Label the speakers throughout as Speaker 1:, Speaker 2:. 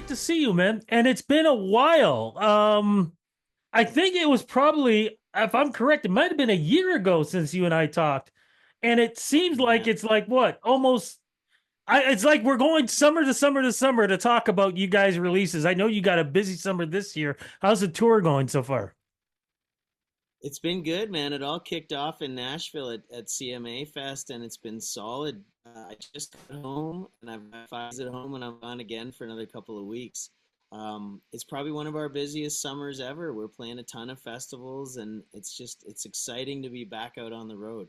Speaker 1: great to see you, man. And it's been a while. I think it was probably, if I'm correct, it might have been a year ago since you and I talked. And it seems like
Speaker 2: Yeah,
Speaker 1: it's like what? Almost it's like we're going summer to summer to summer to talk about you guys' releases. I know you got a busy summer this year. How's the tour going so far?
Speaker 2: it's been good, man. It all kicked off in Nashville at CMA Fest, and it's been solid. I just got home, and I've got five days at home, and I'm gone again for another couple of weeks. It's probably one of our busiest summers ever. We're playing a ton of festivals, and it's exciting to be back out on the road.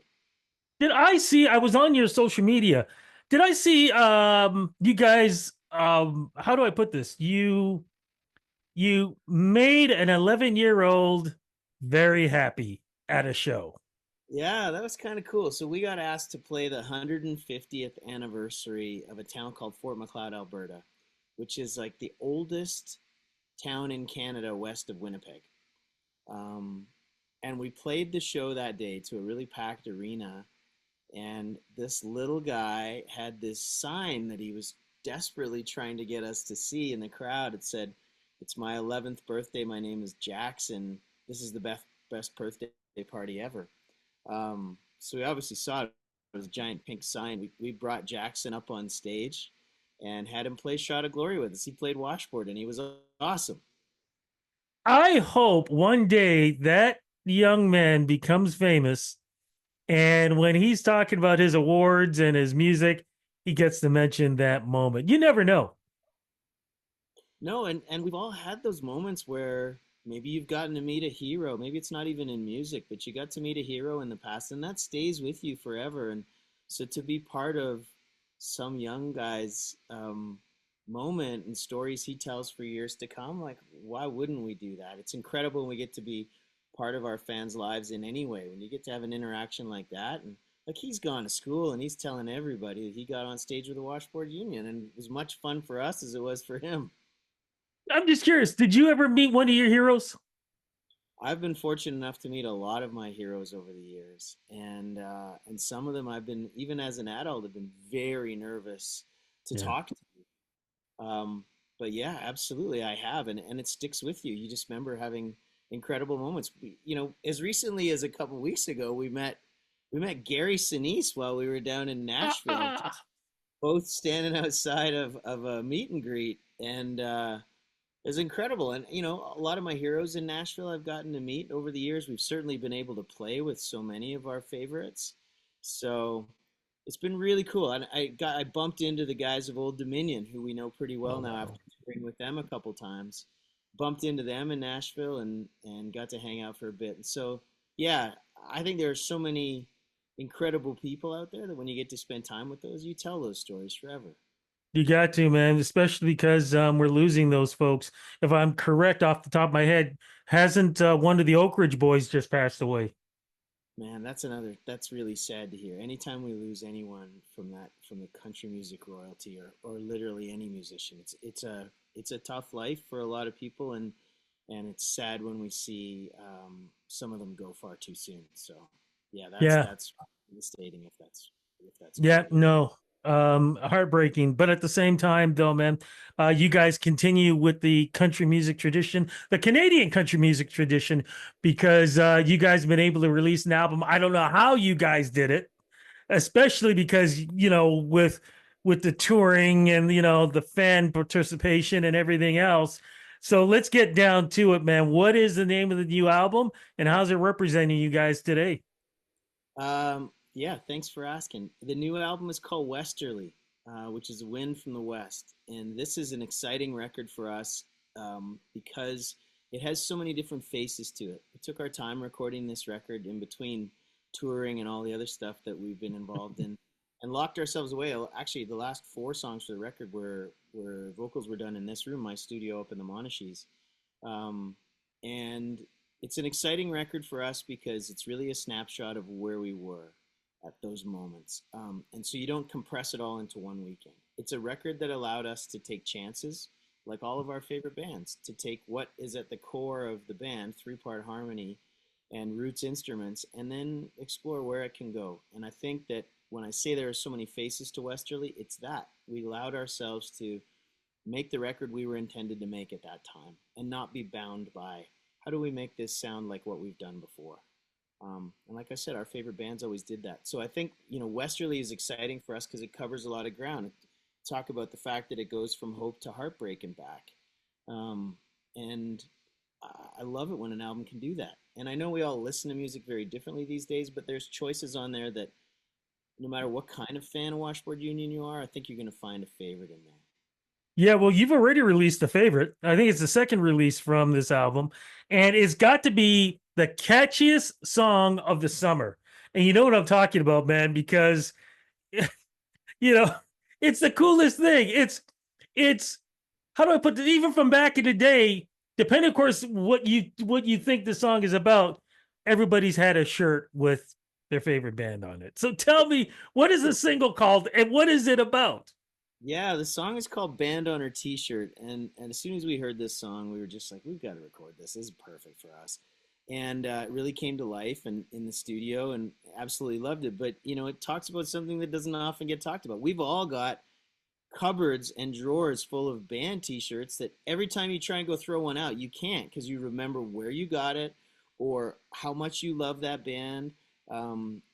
Speaker 1: Did I see I was on your social media. Did I see you guys how do I put this? You made an 11-year-old very happy at a show.
Speaker 2: Yeah, that was kind of cool. So we got asked to play the 150th anniversary of a town called Fort Macleod, Alberta, which is like the oldest town in Canada west of Winnipeg. Um, and we played the show that day to a really packed arena. And this little guy had this sign that he was desperately trying to get us to see in the crowd. It said, "It's my 11th birthday. My name is Jackson. This is the best birthday party ever." So we obviously saw it. It was a giant pink sign. We brought Jackson up on stage and had him play Shot of Glory with us. He played Washboard and he was awesome.
Speaker 1: I hope one day that young man becomes famous, and when he's talking about his awards and his music, he gets to mention that moment. You never know.
Speaker 2: No, and we've all had those moments where maybe you've gotten to meet a hero. Maybe it's not even in music, but you got to meet a hero in the past, and that stays with you forever. And so to be part of some young guy's moment and stories he tells for years to come, like why wouldn't we do that? It's incredible when we get to be part of our fans' lives in any way. When you get to have an interaction like that, and like he's gone to school and he's telling everybody that he got on stage with the Washboard Union, and it was much fun for us as it was for him.
Speaker 1: I'm just curious. Did you ever meet one of your heroes?
Speaker 2: I've been fortunate enough to meet a lot of my heroes over the years, and some of them I've been even as an adult have been very nervous to
Speaker 1: Yeah.
Speaker 2: talk to. But yeah, absolutely, I have, and it sticks with you. You just remember having incredible moments. As recently as a couple weeks ago, we met Gary Sinise while we were down in Nashville,
Speaker 1: Ah,
Speaker 2: both standing outside of a meet and greet, and it was incredible. And a lot of my heroes in Nashville I've gotten to meet over the years. We've certainly been able to play with so many of our favorites. So it's been really cool. And I bumped into the guys of Old Dominion, who we know pretty well
Speaker 1: oh
Speaker 2: now
Speaker 1: wow.
Speaker 2: after touring with them a couple times. Bumped into them in Nashville and got to hang out for a bit. And so yeah, I think there are so many incredible people out there that when you get to spend time with those, you tell those stories forever.
Speaker 1: You got to, man, especially because we're losing those folks. If I'm correct off the top of my head, hasn't one of the Oak Ridge boys just passed away?
Speaker 2: Man, that's really sad to hear. Anytime we lose anyone from the country music royalty or literally any musician, it's a tough life for a lot of people, and it's sad when we see some of them go far too soon. So yeah, that's
Speaker 1: Yeah.
Speaker 2: that's devastating if that's
Speaker 1: Yeah,
Speaker 2: true.
Speaker 1: no, heartbreaking. But at the same time, though, man, you guys continue with the country music tradition, the Canadian country music tradition, because you guys have been able to release an album. I don't know how you guys did it, especially because with the touring and the fan participation and everything else. So let's get down to it, man. What is the name of the new album, and how's it representing you guys today?
Speaker 2: Yeah, thanks for asking. The new album is called Westerly, which is Wind from the West. And this is an exciting record for us because it has so many different faces to it. We took our time recording this record in between touring and all the other stuff that we've been involved in and locked ourselves away. Actually, the last four songs for the record were vocals were done in this room, my studio up in the Monashees. Um, and it's an exciting record for us because it's really a snapshot of where we were at those moments. And so you don't compress it all into one weekend. It's a record that allowed us to take chances, like all of our favorite bands, to take what is at the core of the band, three-part harmony and roots instruments, and then explore where it can go. And I think that when I say there are so many faces to Westerly, it's that. We allowed ourselves to make the record we were intended to make at that time and not be bound by how do we make this sound like what we've done before. And like I said, our favorite bands always did that. So I think, Westerly is exciting for us because it covers a lot of ground. Talk about the fact that it goes from hope to heartbreak and back. And I love it when an album can do that. And I know we all listen to music very differently these days, but there's choices on there that no matter what kind of fan of Washboard Union you are, I think you're going to find a favorite in there.
Speaker 1: Yeah, well, you've already released a favorite. I think it's the second release from this album, and it's got to be the catchiest song of the summer. And you know what I'm talking about, man, because you know, it's the coolest thing. It's how do I put it? Even from back in the day, depending, of course, what you think the song is about, everybody's had a shirt with their favorite band on it. So tell me, what is the single called, and what is it about?
Speaker 2: Yeah, the song is called Band on Her T-shirt, and as soon as we heard this song, we were just like, we've got to record this. This is perfect for us, and it really came to life and in the studio, and absolutely loved it. But it talks about something that doesn't often get talked about. We've all got cupboards and drawers full of band T-shirts that every time you try and go throw one out, you can't because you remember where you got it or how much you love that band,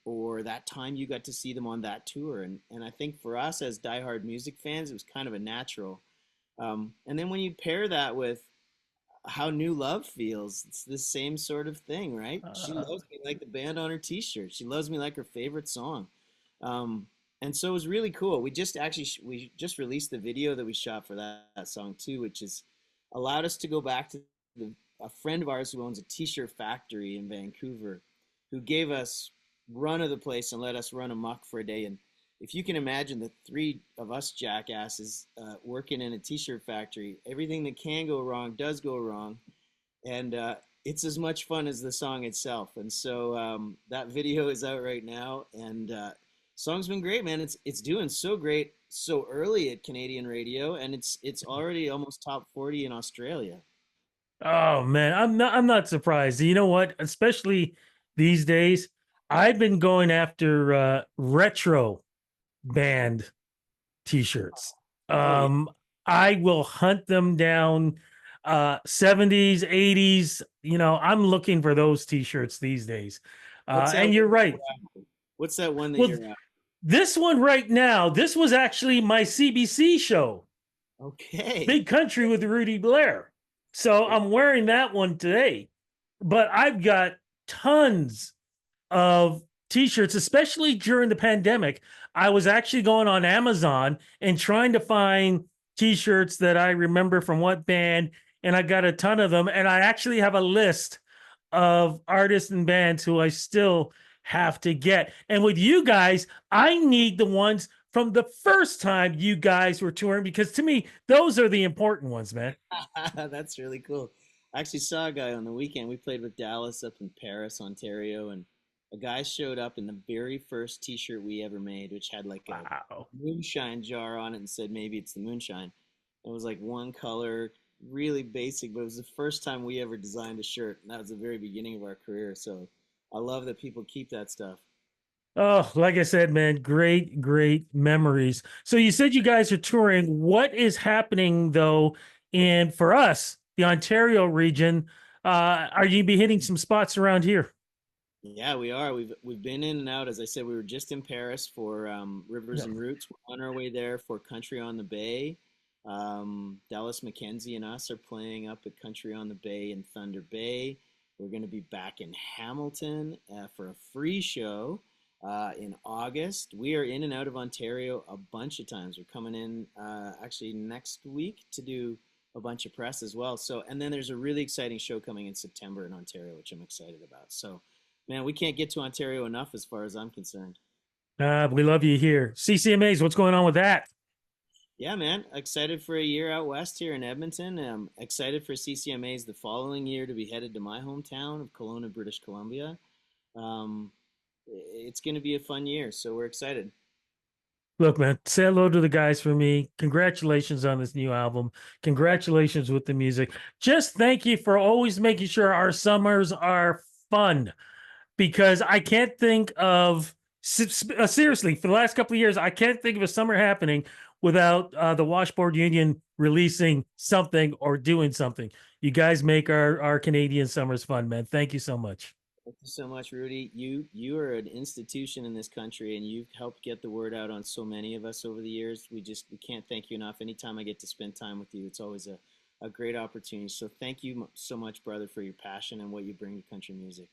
Speaker 2: or that time you got to see them on that tour. And I think for us as diehard music fans, it was kind of a natural. And then when you pair that with how New Love feels, it's the same sort of thing, right? She
Speaker 1: Uh,
Speaker 2: loves me like the band on her T-shirt. She loves me like her favorite song. Um, and so it was really cool. We just released the video that we shot for that song too, which has allowed us to go back to a friend of ours who owns a T-shirt factory in Vancouver, who gave us run of the place and let us run amok for a day. And if you can imagine the three of us jackasses working in a T-shirt factory, everything that can go wrong does go wrong, and it's as much fun as the song itself. And so that video is out right now, and song's been great, man. It's doing so great so early at Canadian radio, and it's already almost top 40 in Australia.
Speaker 1: oh man, I'm not surprised. You know what? Especially these days, I've been going after retro band t-shirts.
Speaker 2: Oh yeah,
Speaker 1: Um, I will hunt them down 70s, 80s. I'm looking for those t-shirts these days.
Speaker 2: what's that
Speaker 1: And
Speaker 2: one
Speaker 1: you're
Speaker 2: that
Speaker 1: right.
Speaker 2: you're after? What's that one that
Speaker 1: Well,
Speaker 2: you're after?
Speaker 1: this one right now, this was actually my CBC show,
Speaker 2: Okay.
Speaker 1: Big Country with Rudy Blair. So I'm wearing that one today. But I've got tons of t-shirts, especially during the pandemic. I was actually going on Amazon and trying to find t-shirts that I remember from what band, and I got a ton of them. And I actually have a list of artists and bands who I still have to get. And with you guys, I need the ones from the first time you guys were touring, because to me, those are the important ones, man.
Speaker 2: That's really cool. I actually saw a guy on the weekend. We played with Dallas up in Paris, Ontario, and a guy showed up in the very first T-shirt we ever made, which had like a
Speaker 1: Wow.
Speaker 2: moonshine jar on it and said maybe it's the moonshine. It was like one color, really basic, but it was the first time we ever designed a shirt, and that was the very beginning of our career. So I love that people keep that stuff.
Speaker 1: Oh, like I said, man, great, great memories. So you said you guys are touring. What is happening though? And for us, the Ontario region, are you be hitting some spots around here?
Speaker 2: Yeah, we are. We've been in and out. As I said, we were just in Paris for Rivers
Speaker 1: Yeah.
Speaker 2: and Roots. We're on our way there for Country on the Bay. Dallas McKenzie and us are playing up at Country on the Bay in Thunder Bay. We're going to be back in Hamilton for a free show in August. We are in and out of Ontario a bunch of times. We're coming in actually next week to do a bunch of press as well. So, and then there's a really exciting show coming in September in Ontario, which I'm excited about. So, man, we can't get to Ontario enough as far as I'm concerned.
Speaker 1: We love you here. CCMAs, what's going on with that?
Speaker 2: Yeah, man, excited for a year out west here in Edmonton. I'm excited for CCMAs the following year to be headed to my hometown of Kelowna, British Columbia. Um, it's going to be a fun year, so we're excited.
Speaker 1: Look, man, say hello to the guys for me. Congratulations on this new album. Congratulations with the music. Just thank you for always making sure our summers are fun, because I can't think of Seriously, for the last couple of years, I can't think of a summer happening without the Washboard Union releasing something or doing something. You guys make our Canadian summers fun, man. Thank you so much.
Speaker 2: Thank you so much, Rudy. You are an institution in this country, and you've helped get the word out on so many of us over the years. We can't thank you enough. Anytime I get to spend time with you, it's always a great opportunity. So thank you so much, brother, for your passion and what you bring to country music.